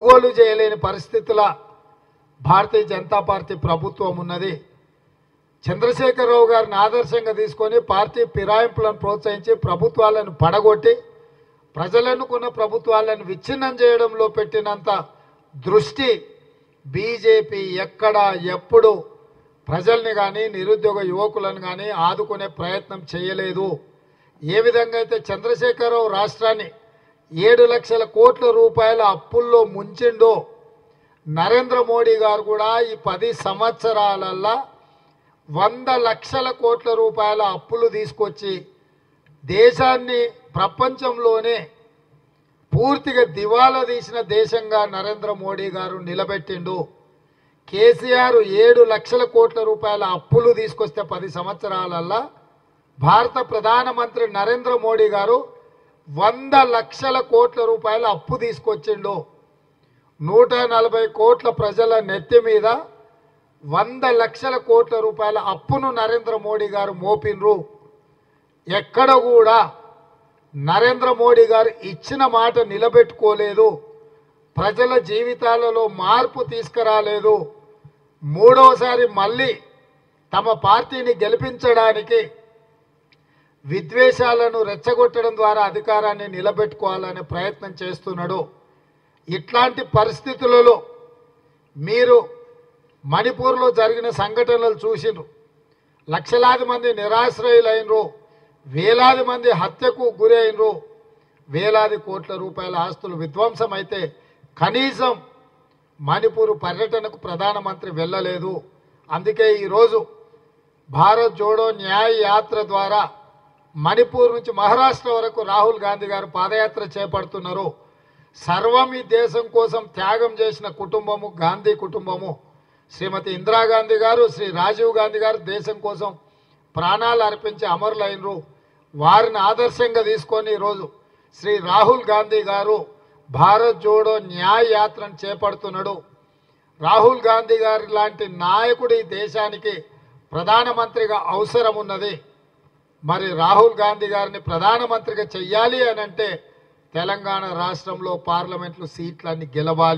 కొనుగోలు చేయలేని పరిస్థితుల భారతీయ జనతా పార్టీ ప్రభుత్వం ఉన్నది. చంద్రశేఖరరావు గారిని ఆదర్శంగా తీసుకొని పార్టీ ఫిరాయింపులను ప్రోత్సహించి ప్రభుత్వాలను పడగొట్టి ప్రజలనుకున్న ప్రభుత్వాలను విచ్ఛిన్నం చేయడంలో పెట్టినంత దృష్టి బీజేపీ ఎక్కడ ఎప్పుడు ప్రజల్ని కానీ నిరుద్యోగ యువకులను కానీ ఆదుకునే ప్రయత్నం చేయలేదు. ఏ విధంగా అయితే చంద్రశేఖరరావు రాష్ట్రాన్ని 7 లక్షల కోట్ల రూపాయల అప్పుల్లో ముంచిండో నరేంద్ర మోడీ గారు కూడా ఈ 10 సంవత్సరాలల్లో 100 లక్షల కోట్ల రూపాయల అప్పులు తీసుకొచ్చి దేశాన్ని ప్రపంచంలోనే పూర్తిగా దివాలా తీసిన దేశంగా నరేంద్ర మోడీ గారు నిలబెట్టిండు. కేసీఆర్ 7 లక్షల కోట్ల రూపాయల అప్పులు తీసుకొస్తే 10 సంవత్సరాలల్లో భారత ప్రధానమంత్రి నరేంద్ర మోడీ గారు 100 లక్షల కోట్ల రూపాయల అప్పు తీసుకొచ్చిండు. 140 కోట్ల ప్రజల నెత్తి మీద 100 లక్షల కోట్ల రూపాయల అప్పును నరేంద్ర మోడీ గారు మోపిన్రు. ఎక్కడ కూడా నరేంద్ర మోడీ గారు ఇచ్చిన మాట నిలబెట్టుకోలేదు. ప్రజల జీవితాలలో మార్పు తీసుకురాలేదు. మూడోసారి మళ్ళీ తమ పార్టీని గెలిపించడానికి విద్వేషాలను రెచ్చగొట్టడం ద్వారా అధికారాన్ని నిలబెట్టుకోవాలనే ప్రయత్నం చేస్తున్నాడు. ఇట్లాంటి పరిస్థితులలో మీరు మణిపూర్లో జరిగిన సంఘటనలు చూసినారు. లక్షలాది మంది నిరాశ్రయులైనరు, వేలాది మంది హత్యకు గురైనరు, వేలాది కోట్ల రూపాయల ఆస్తులు విధ్వంసం అయితే కనీసం మణిపూర్ పర్యటనకు ప్రధానమంత్రి వెళ్ళలేదు. అందుకే ఈరోజు భారత్ జోడో న్యాయ యాత్ర ద్వారా మణిపూర్ నుంచి మహారాష్ట్ర వరకు రాహుల్ గాంధీ గారు పాదయాత్ర చేపడుతున్నారు. సర్వం ఈ దేశం కోసం త్యాగం చేసిన కుటుంబము గాంధీ కుటుంబము. శ్రీమతి ఇందిరాగాంధీ గారు, శ్రీ రాజీవ్ గాంధీ గారు దేశం కోసం ప్రాణాలు అర్పించి అమరులైనరు. వారిని ఆదర్శంగా తీసుకొని ఈరోజు శ్రీ రాహుల్ గాంధీ గారు భారత్ జోడో న్యాయ యాత్రను చేపడుతున్నాడు. రాహుల్ గాంధీ గారి లాంటి నాయకుడు ఈ దేశానికి ప్రధానమంత్రిగా అవసరం ఉన్నది. మరి రాహుల్ గాంధీ గారిని ప్రధానమంత్రిగా చెయ్యాలి అని అంటే తెలంగాణ రాష్ట్రంలో పార్లమెంట్లో సీట్లన్నీ గెలవాలి.